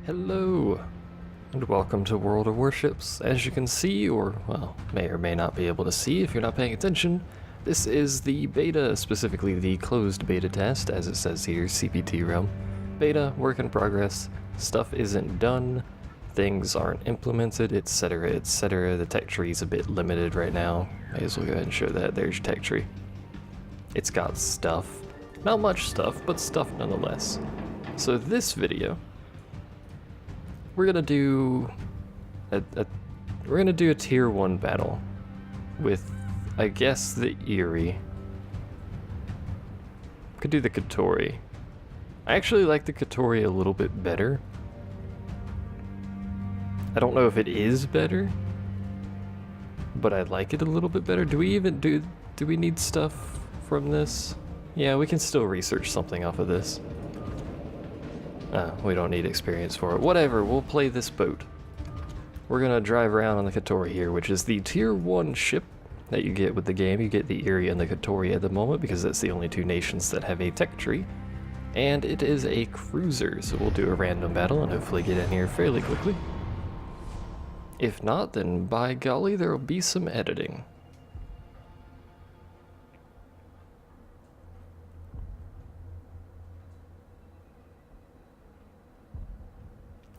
Hello, and welcome to World of Warships. As you can see, or, well, may or may not be able to see if you're not paying attention, this is the beta, specifically the closed beta test, as it says here, CBT realm. Beta, work in progress, stuff isn't done, things aren't implemented, etc, etc. The tech tree's a bit limited right now. May as well go ahead and show that. There's your tech tree. It's got stuff. Not much stuff, but stuff nonetheless. So this video, we're gonna do a tier 1 battle with, I guess, the Erie. Could do the Katori. I actually like the Katori a little bit better. I don't know if it is better, but I like it a little bit better. Do we need stuff from this? Yeah, we can still research something off of this. We don't need experience for it. Whatever, we'll play this boat. We're gonna drive around on the Katori here, which is the tier 1 ship that you get with the game. You get the Erie and the Katori at the moment because that's the only two nations that have a tech tree. And it is a cruiser, so we'll do a random battle and hopefully get in here fairly quickly. If not, then by golly, there will be some editing.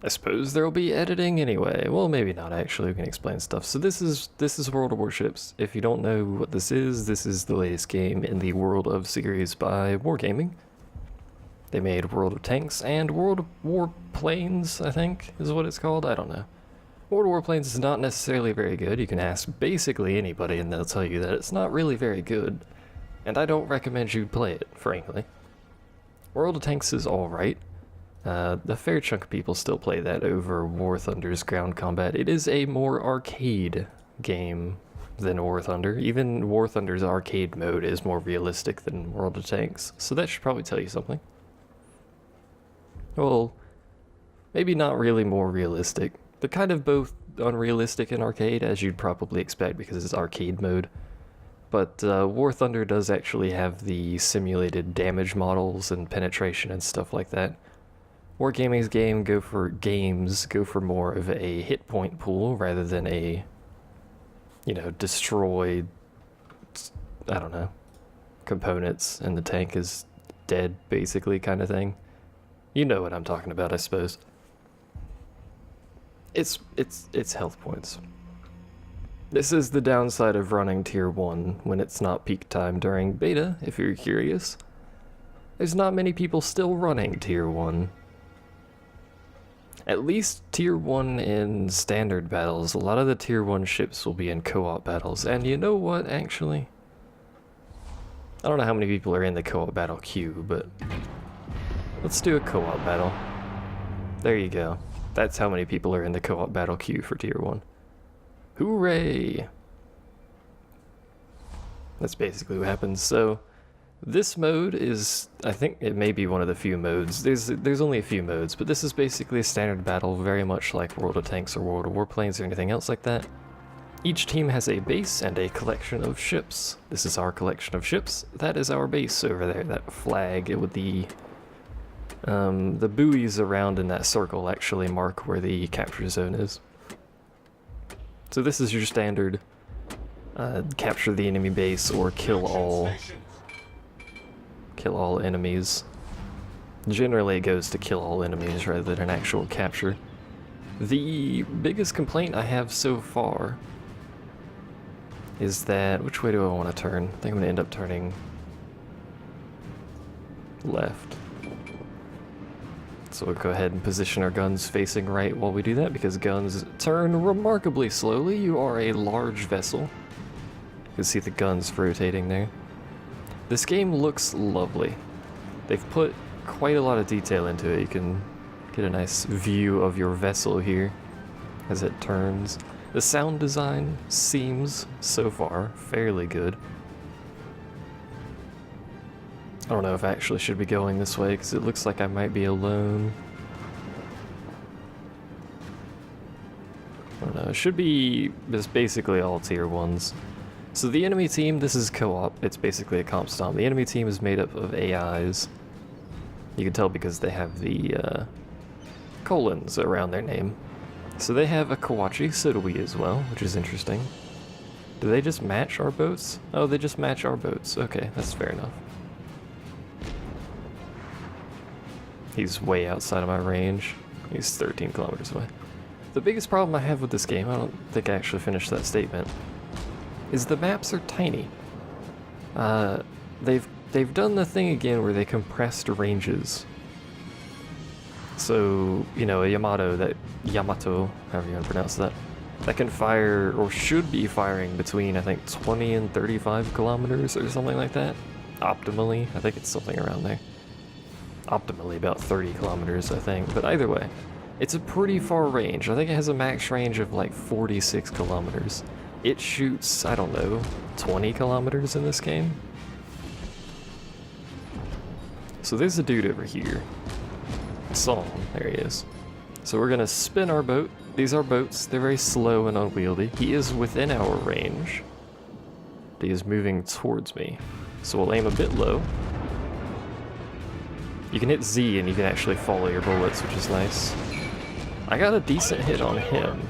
I suppose there'll be editing anyway. Well, maybe not actually, we can explain stuff. So this is World of Warships. If you don't know what this is the latest game in the World of series by Wargaming. They made World of Tanks and World of Warplanes, I think, is what it's called. I don't know. World of Warplanes is not necessarily very good. You can ask basically anybody and they'll tell you that it's not really very good. And I don't recommend you play it, frankly. World of Tanks is alright. A fair chunk of people still play that over War Thunder's ground combat. It is a more arcade game than War Thunder. Even War Thunder's arcade mode is more realistic than World of Tanks, so that should probably tell you something. Well, maybe not really more realistic. They're kind of both unrealistic in arcade, as you'd probably expect because it's arcade mode. But War Thunder does actually have the simulated damage models and penetration and stuff like that. Wargaming's games go for more of a hit point pool rather than a, destroy, I don't know, components and the tank is dead basically kind of thing. You know what I'm talking about, I suppose. It's health points. This is the downside of running tier 1 when it's not peak time during beta, if you're curious. There's not many people still running tier 1. At least tier 1 in standard battles. A lot of the tier 1 ships will be in co-op battles. And you know what, actually? I don't know how many people are in the co-op battle queue, but let's do a co-op battle. There you go. That's how many people are in the co-op battle queue for tier 1. Hooray! That's basically what happens. So this mode is, I think it may be one of the few modes. There's only a few modes, but this is basically a standard battle, very much like World of Tanks or World of Warplanes or anything else like that. Each team has a base and a collection of ships. This is our collection of ships. That is our base over there, that flag with the buoys around in that circle actually mark where the capture zone is. So this is your standard capture the enemy base or kill all enemies. Generally it goes to kill all enemies rather than an actual capture. The biggest complaint I have so far is that, which way do I want to turn? I think I'm going to end up turning left. So we'll go ahead and position our guns facing right while we do that, because guns turn remarkably slowly. You are a large vessel. You can see the guns rotating there. This game looks lovely. They've put quite a lot of detail into it. You can get a nice view of your vessel here as it turns. The sound design seems, so far, fairly good. I don't know if I actually should be going this way, because it looks like I might be alone. I don't know, it should be just basically all tier 1s. So the enemy team, this is co-op, it's basically a comp stomp. The enemy team is made up of AIs. You can tell because they have the colons around their name. So they have a Kawachi, so do we as well, which is interesting. Do they just match our boats? Oh, they just match our boats. Okay, that's fair enough. He's way outside of my range. He's 13 kilometers away. The biggest problem I have with this game, I don't think I actually finished that statement, is the maps are tiny. They've done the thing again where they compressed ranges. So, you know, a Yamato, however you want to pronounce that, that can fire, or should be firing between, I think, 20 and 35 kilometers or something like that. Optimally, I think it's something around there. Optimally about 30 kilometers, I think, but either way, it's a pretty far range. I think it has a max range of like 46 kilometers. It shoots, I don't know, 20 kilometers in this game. So there's a dude over here. Saw him, there he is. So we're gonna spin our boat. These are boats, they're very slow and unwieldy. He is within our range. He is moving towards me. So we'll aim a bit low. You can hit Z and you can actually follow your bullets, which is nice. I got a decent hit on him.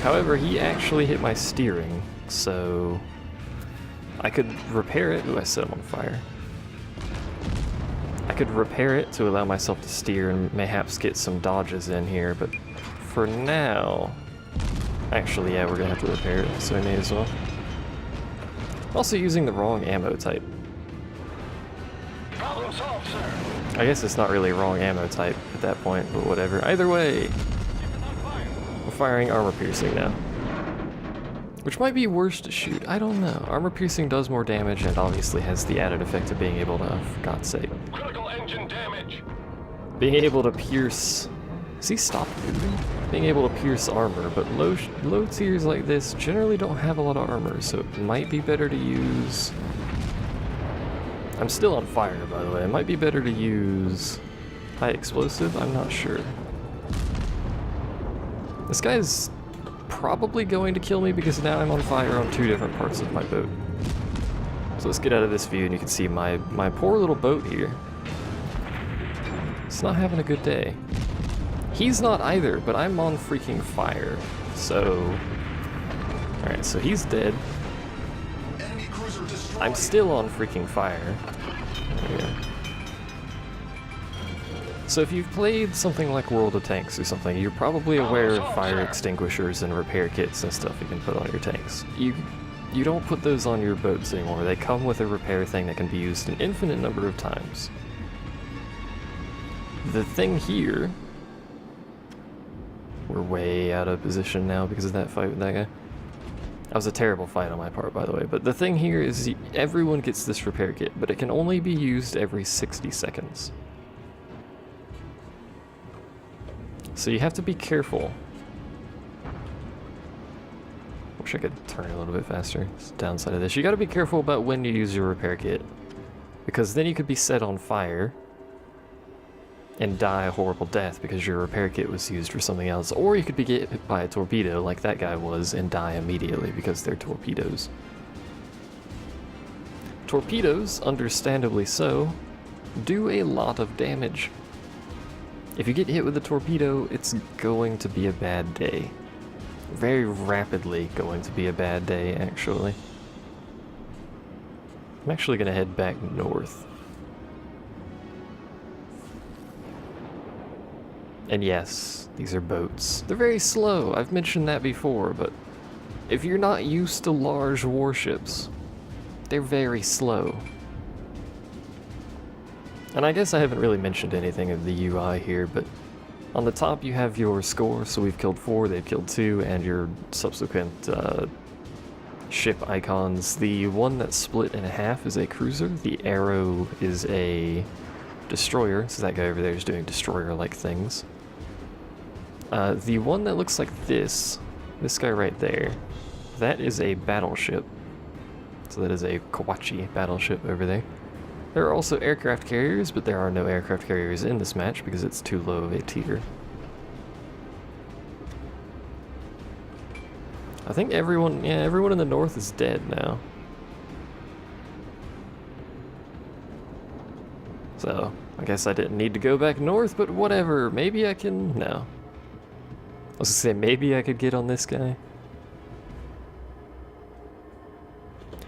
However, he actually hit my steering, so I could repair it. Ooh, I set him on fire. I could repair it to allow myself to steer and mayhaps get some dodges in here, but for now... Actually, yeah, we're gonna have to repair it, so I may as well. I'm also using the wrong ammo type. Problem solved, sir. I guess it's not really wrong ammo type at that point, but whatever. Either way, we're firing armor piercing now. Which might be worse to shoot, I don't know. Armor piercing does more damage and obviously has the added effect of being able to, for God's sake. Critical engine damage. Being able to pierce... Has he stopped moving? Being able to pierce armor, but low tiers like this generally don't have a lot of armor, so it might be better to use... I'm still on fire, by the way. It might be better to use high explosive, I'm not sure. This guy's probably going to kill me because now I'm on fire on two different parts of my boat. So let's get out of this view and you can see my poor little boat here. It's not having a good day. He's not either, but I'm on freaking fire. So... Alright, so he's dead. I'm still on freaking fire. There we go. So if you've played something like World of Tanks or something, you're probably aware of fire extinguishers and repair kits and stuff you can put on your tanks. You don't put those on your boats anymore. They come with a repair thing that can be used an infinite number of times. The thing here... We're way out of position now because of that fight with that guy. That was a terrible fight on my part, by the way, but the thing here is everyone gets this repair kit, but it can only be used every 60 seconds. So you have to be careful. Wish I could turn a little bit faster. It's the downside of this. You gotta be careful about when you use your repair kit, because then you could be set on fire and die a horrible death because your repair kit was used for something else, or you could be get hit by a torpedo like that guy was and die immediately because they're torpedoes. Torpedoes, understandably so, do a lot of damage. If you get hit with a torpedo, it's going to be a bad day. Very rapidly going to be a bad day, actually. I'm actually going to head back north. And yes, these are boats. They're very slow, I've mentioned that before, but if you're not used to large warships, they're very slow. And I guess I haven't really mentioned anything of the UI here, but on the top you have your score, so we've killed 4, they've killed 2, and your subsequent ship icons. The one that's split in half is a cruiser, the arrow is a destroyer, so that guy over there is doing destroyer-like things. The one that looks like this guy right there, that is a battleship. So that is a Kawachi battleship over there. There are also aircraft carriers, but there are no aircraft carriers in this match because it's too low of a tier. I think everyone in the north is dead now. So, I guess I didn't need to go back north, but whatever. Maybe I can... No. I was gonna say, maybe I could get on this guy.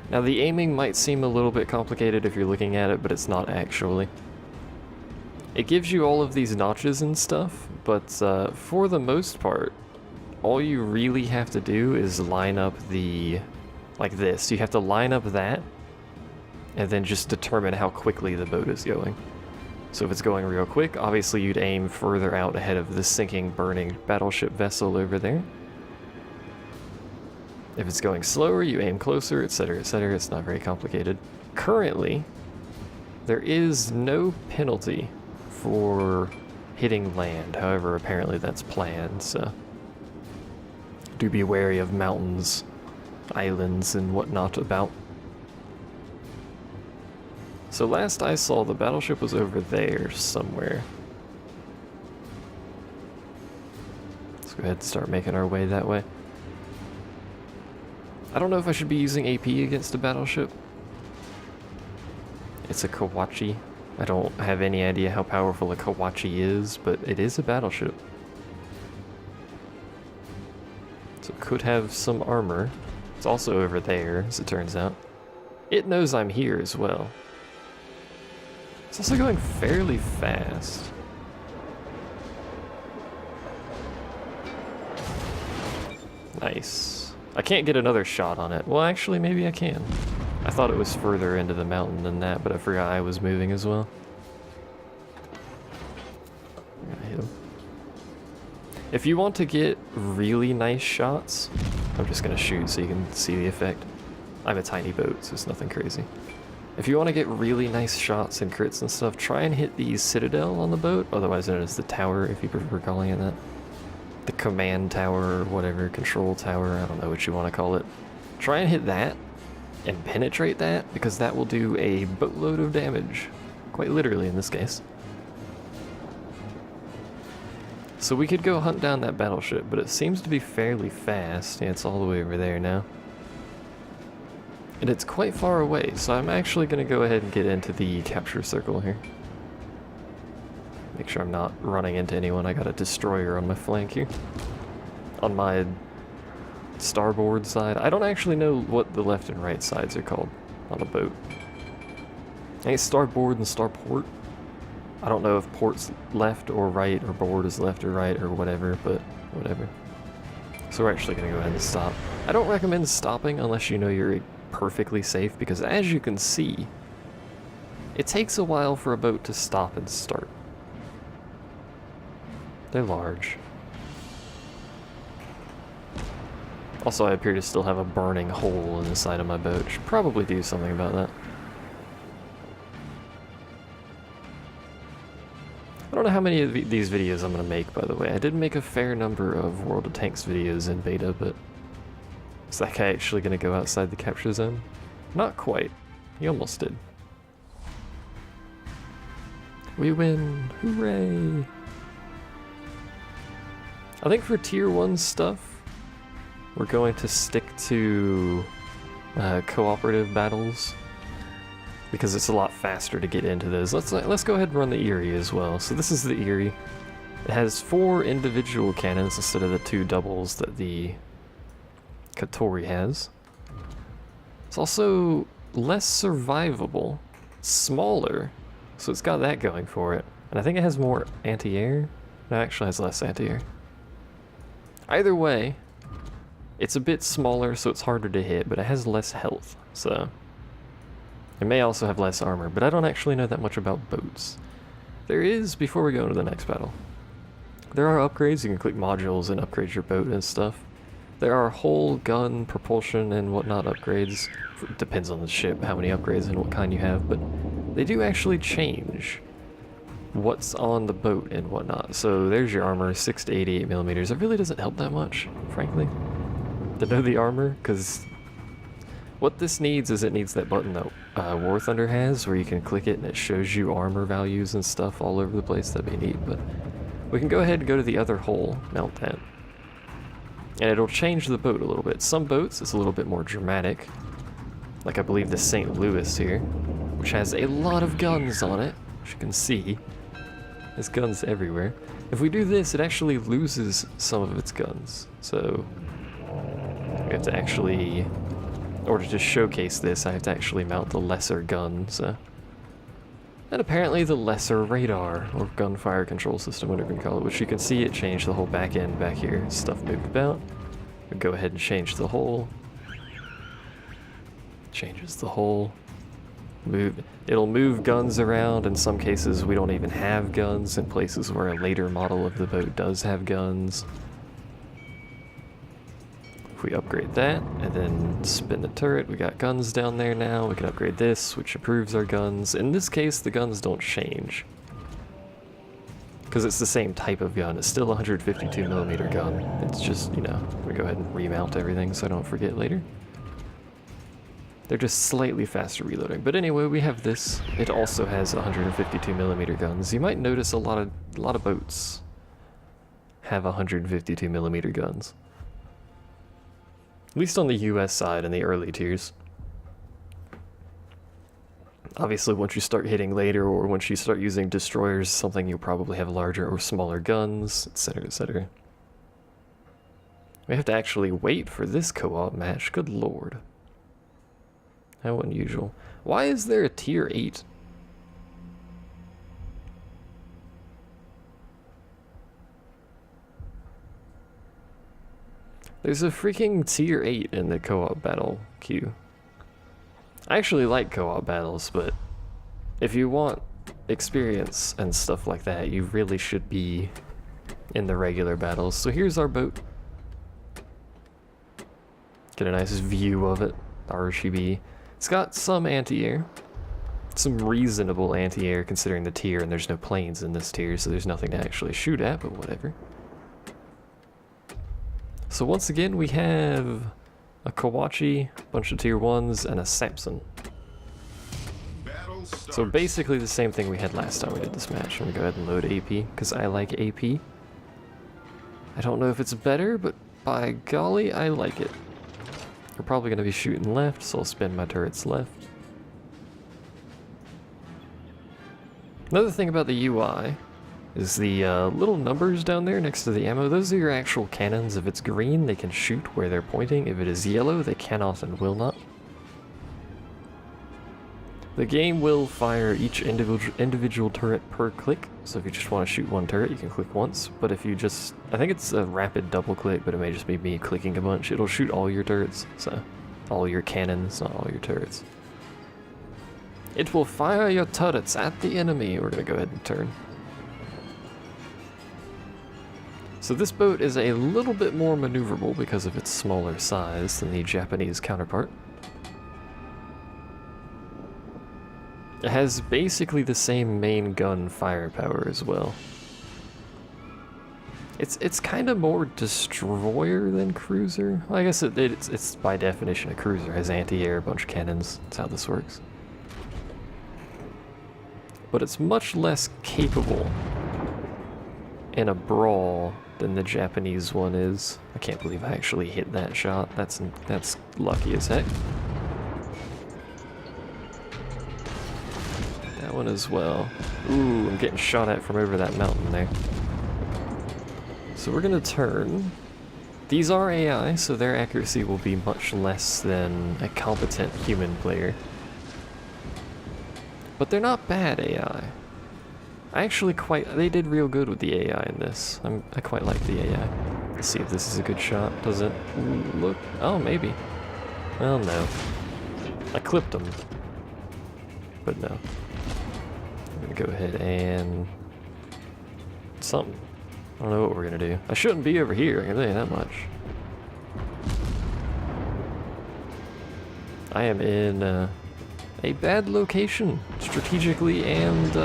Now, the aiming might seem a little bit complicated if you're looking at it, but it's not actually. It gives you all of these notches and stuff, but for the most part, all you really have to do is line up the... like this. You have to line up that, and then just determine how quickly the boat is going. So if it's going real quick, obviously you'd aim further out ahead of the sinking, burning battleship vessel over there. If it's going slower, you aim closer, etc., etc. It's not very complicated. Currently, there is no penalty for hitting land. However, apparently that's planned, so do be wary of mountains, islands, and whatnot about. So last I saw, the battleship was over there somewhere. Let's go ahead and start making our way that way. I don't know if I should be using AP against a battleship. It's a Kawachi. I don't have any idea how powerful a Kawachi is, but it is a battleship. So it could have some armor. It's also over there, as it turns out. It knows I'm here as well. It's also going fairly fast. Nice. I can't get another shot on it. Well, actually, maybe I can. I thought it was further into the mountain than that, but I forgot I was moving as well. I'm gonna hit him. If you want to get really nice shots, I'm just gonna shoot so you can see the effect. I'm a tiny boat, so it's nothing crazy. If you want to get really nice shots and crits and stuff, try and hit the citadel on the boat, otherwise known as the tower, if you prefer calling it that. The command tower, or whatever, control tower, I don't know what you want to call it. Try and hit that, and penetrate that, because that will do a boatload of damage. Quite literally in this case. So we could go hunt down that battleship, but it seems to be fairly fast. Yeah, it's all the way over there now. And it's quite far away, so I'm actually going to go ahead and get into the capture circle here. Make sure I'm not running into anyone. I got a destroyer on my flank here. On my starboard side. I don't actually know what the left and right sides are called on a boat. I think starboard and starport. I don't know if port's left or right, or board is left or right, or whatever, but whatever. So we're actually going to go ahead and stop. I don't recommend stopping unless you know you're perfectly safe, because as you can see, it takes a while for a boat to stop and start. They're large. Also, I appear to still have a burning hole in the side of my boat. Should probably do something about that. I don't know how many of these videos I'm going to make, by the way. I did make a fair number of World of Tanks videos in beta, but is that guy actually going to go outside the capture zone? Not quite. He almost did. We win! Hooray! I think for tier 1 stuff, we're going to stick to cooperative battles, because it's a lot faster to get into those. Let's go ahead and run the Erie as well. So this is the Erie. It has 4 individual cannons instead of the 2 doubles that the Katori has. It's also less survivable, smaller, so it's got that going for it. And I think it has more anti-air. No, it actually has less anti-air. Either way, it's a bit smaller, so it's harder to hit, but it has less health, so it may also have less armor, but I don't actually know that much about boats. There is, before we go into the next battle, there are upgrades. You can click modules and upgrade your boat and stuff. There are hull, gun, propulsion, and whatnot upgrades. It depends on the ship, how many upgrades and what kind you have, but they do actually change what's on the boat and whatnot. So there's your armor, 6 to 88 millimeters. It really doesn't help that much, frankly, to know the armor, because what this needs is it needs that button that War Thunder has, where you can click it and it shows you armor values and stuff all over the place. That'd be neat, but we can go ahead and go to the other hull, mount that, and it'll change the boat a little bit. Some boats, it's a little bit more dramatic, like I believe the St. Louis here, which has a lot of guns on it. As you can see, there's guns everywhere. If we do this, it actually loses some of its guns. So we have to actually, in order to showcase this, I have to actually mount the lesser guns. And apparently the lesser radar, or gunfire control system, whatever you call it, which you can see it changed the whole back end back here. Stuff moved about. We'll go ahead and change the whole. Changes the whole. It'll move guns around. In some cases we don't even have guns, in places where a later model of the boat does have guns. If we upgrade that and then spin the turret, we got guns down there now. We can upgrade this, which improves our guns. In this case, the guns don't change, because it's the same type of gun. It's still a 152mm gun. It's just, you know, we go ahead and remount everything so I don't forget later. They're just slightly faster reloading. But anyway, we have this. It also has 152mm guns. You might notice a lot of boats have 152mm guns. At least on the US side in the early tiers. Obviously, once you start hitting later, or once you start using destroyers, something, you'll probably have larger or smaller guns, etc., etc. We have to actually wait for this co-op match. Good lord. How unusual. Why is there a tier 8? There's a freaking tier 8 in the co-op battle queue. I actually like co-op battles, but if you want experience and stuff like that, you really should be in the regular battles. So here's our boat. Get a nice view of it. RGB. It's got some anti-air. Some reasonable anti-air considering the tier, and there's no planes in this tier, so there's nothing to actually shoot at, but whatever. So once again, we have a Kawachi, a bunch of tier 1s, and a Samson. So basically the same thing we had last time we did this match. I'm gonna go ahead and load AP, because I like AP. I don't know if it's better, but by golly, I like it. We're probably going to be shooting left, so I'll spin my turrets left. Another thing about the UI is the little numbers down there next to the ammo. Those are your actual cannons. If it's green, they can shoot where they're pointing. If it is yellow, they cannot and will not. The game will fire each individual turret per click, so if you just want to shoot one turret, you can click once, but if you just, I think it's a rapid double click, but it may just be me clicking a bunch, it'll shoot all your turrets, so all your cannons, not all your turrets. It will fire your turrets at the enemy. We're going to go ahead and turn. So this boat is a little bit more maneuverable because of its smaller size than the Japanese counterpart. It has basically the same main gun firepower as well. It's kind of more destroyer than cruiser. Well, I guess it's by definition a cruiser. It has anti-air, a bunch of cannons. That's how this works. But it's much less capable in a brawl than the Japanese one is. I can't believe I actually hit that shot. That's lucky as heck. That one as well. Ooh, I'm getting shot at from over that mountain there. So we're gonna turn. These are AI, so their accuracy will be much less than a competent human player. But they're not bad AI. They did real good with the AI in this. I quite like the AI. Let's see if this is a good shot. Does it look? Oh, maybe. Well, no. I clipped them. But no. I'm gonna go ahead and something. I don't know what we're gonna do. I shouldn't be over here, I can tell you that much. I am in a bad location, strategically and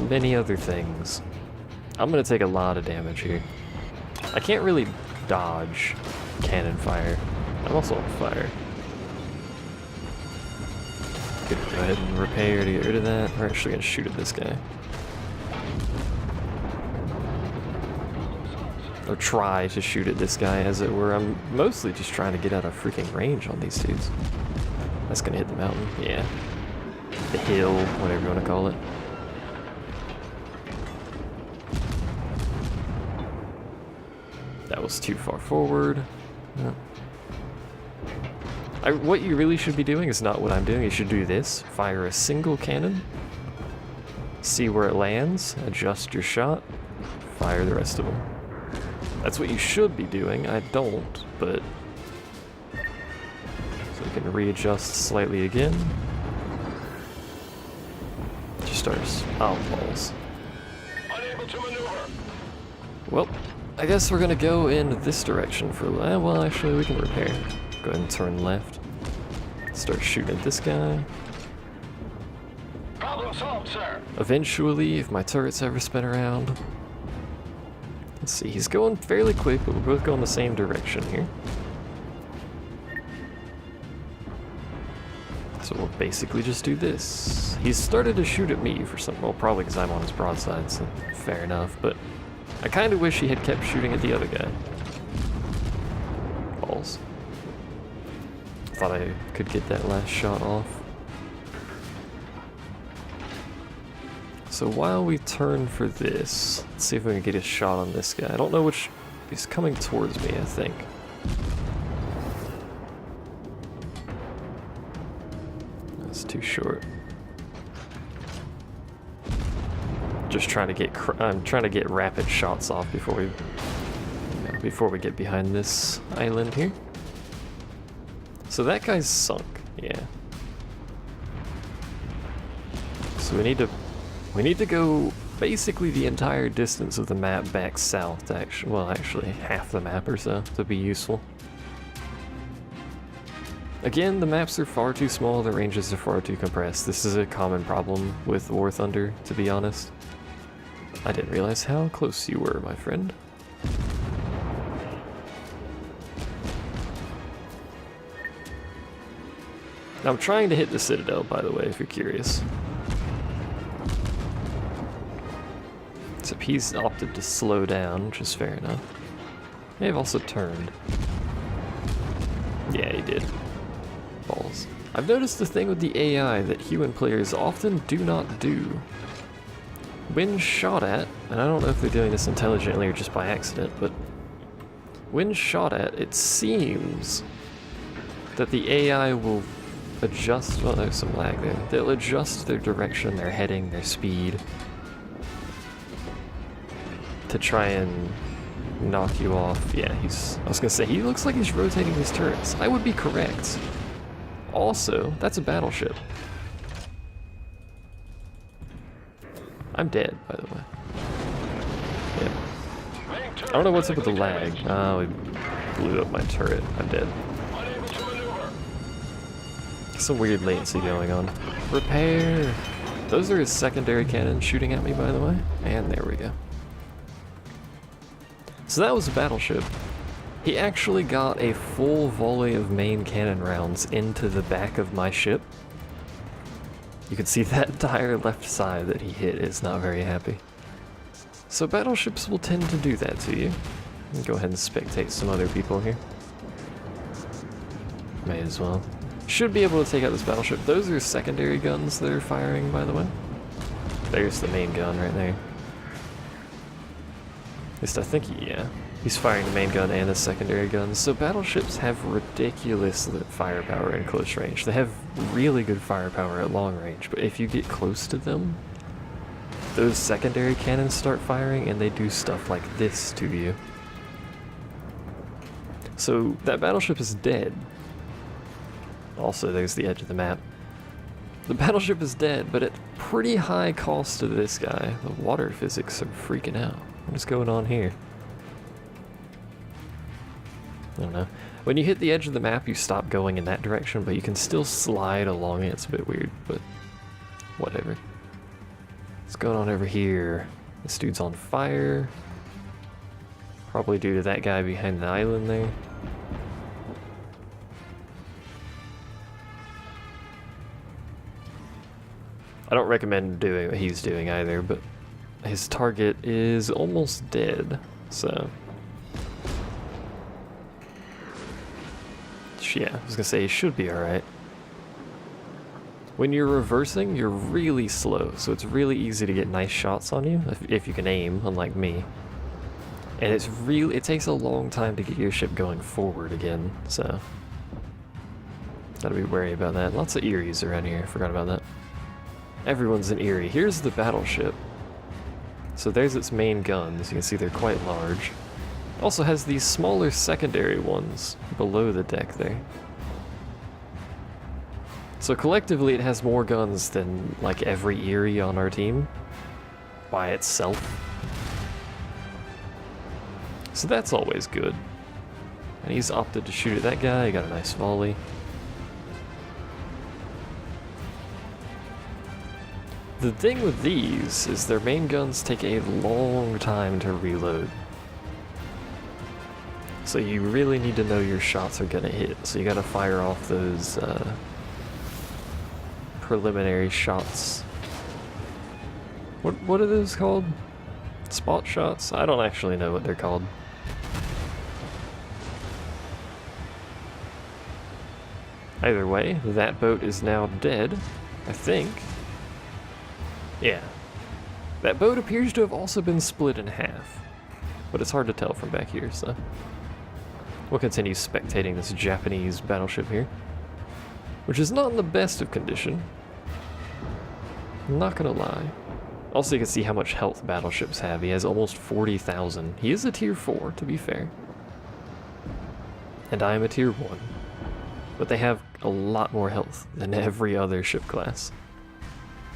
many other things. I'm gonna take a lot of damage here. I can't really dodge cannon fire. I'm also on fire. Go ahead and repair to get rid of that. We're actually gonna shoot at this guy. Or try to shoot at this guy, as it were. I'm mostly just trying to get out of freaking range on these dudes. That's gonna hit the mountain, yeah. the hill, whatever you want to call it. That was too far forward. No. What you really should be doing is not what I'm doing. You should do this. Fire a single cannon. See where it lands. Adjust your shot. Fire the rest of them. That's what you should be doing. I don't, but... So we can readjust slightly again. Just starts... Oh, balls. Unable to maneuver. Well, I guess we're gonna go in this direction for... well, actually, we can repair. Go ahead and turn left. Start shooting at this guy. Problem solved, sir. Eventually, if my turrets ever spin around... Let's see, he's going fairly quick, but we're both going the same direction here. So we'll basically just do this. He's started to shoot at me for some... Well, probably because I'm on his broadside, so fair enough, but... I kind of wish he had kept shooting at the other guy. Balls. Thought I could get that last shot off. So while we turn for this, let's see if we can get a shot on this guy. I don't know which... He's coming towards me, I think. That's too short. Just trying to get... I'm trying to get rapid shots off before we get behind this island here. So that guy's sunk, yeah. So we need to go basically the entire distance of the map back south to actually, well, actually half the map or so to be useful. Again, the maps are far too small, the ranges are far too compressed. This is a common problem with War Thunder, to be honest. I didn't realize how close you were, my friend. Now, I'm trying to hit the Citadel, by the way, if you're curious. Except he's opted to slow down, which is fair enough. May have also turned. Yeah, he did. Balls. I've noticed the thing with the AI that human players often do not do. When shot at, and I don't know if they're doing this intelligently or just by accident, but when shot at, it seems that the AI will adjust, well, there's some lag there. They'll adjust their direction, their heading, their speed to try and knock you off. Yeah, I was gonna say, he looks like he's rotating his turrets. I would be correct. Also, that's a battleship. I'm dead, by the way. Yeah. I don't know what's up with the lag. Oh, we blew up my turret. I'm dead. Some weird latency going on. Repair! Those are his secondary cannons shooting at me, by the way. And there we go. So that was a battleship. He actually got a full volley of main cannon rounds into the back of my ship. You can see that entire left side that he hit is not very happy. So battleships will tend to do that to you. Go ahead and spectate some other people here. May as well. Should be able to take out this battleship. Those are secondary guns that are firing, by the way. There's the main gun right there. At least I think yeah. He's firing the main gun and the secondary guns. So battleships have ridiculous firepower in close range. They have really good firepower at long range, but if you get close to them, those secondary cannons start firing and they do stuff like this to you. So that battleship is dead. Also, there's the edge of the map. The battleship is dead, but at pretty high cost to this guy. The water physics are freaking out. What's going on here? I don't know. When you hit the edge of the map, you stop going in that direction, but you can still slide along it. It's a bit weird, but whatever. What's going on over here? This dude's on fire. Probably due to that guy behind the island there. I don't recommend doing what he's doing either, but his target is almost dead, so... Yeah, I was gonna say he should be alright. When you're reversing, you're really slow, so it's really easy to get nice shots on you, if you can aim, unlike me. And it takes a long time to get your ship going forward again, so gotta be wary about that. Lots of Eries around here, forgot about that. Everyone's in Erie. Here's the battleship. So there's its main guns, you can see they're quite large. It also has these smaller secondary ones below the deck there. So collectively it has more guns than like every Erie on our team by itself. So that's always good. And he's opted to shoot at that guy, he got a nice volley. The thing with these is their main guns take a long time to reload. So you really need to know your shots are gonna hit. So you gotta fire off those preliminary shots. What are those called? Spot shots? I don't actually know what they're called. Either way, that boat is now dead, I think. Yeah. That boat appears to have also been split in half, but it's hard to tell from back here, so we'll continue spectating this Japanese battleship here, which is not in the best of condition. I'm not gonna lie. Also, you can see how much health battleships have. He has almost 40,000. He is a tier 4, to be fair. And I am a tier 1. But they have a lot more health than every other ship class.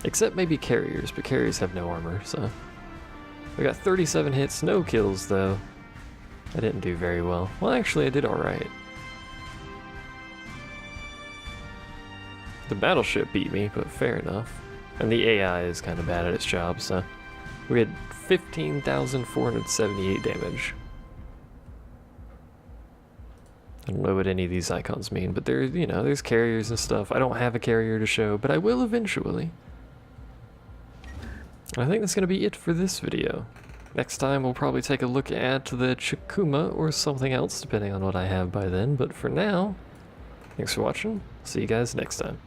Except maybe carriers, but carriers have no armor, so. I got 37 hits, no kills though. I didn't do very well. Well, actually, I did alright. The battleship beat me, but fair enough. And the AI is kind of bad at its job, so. We had 15,478 damage. I don't know what any of these icons mean, but there's, you know, there's carriers and stuff. I don't have a carrier to show, but I will eventually. I think that's going to be it for this video. Next time we'll probably take a look at the Chikuma or something else, depending on what I have by then. But for now, thanks for watching. See you guys next time.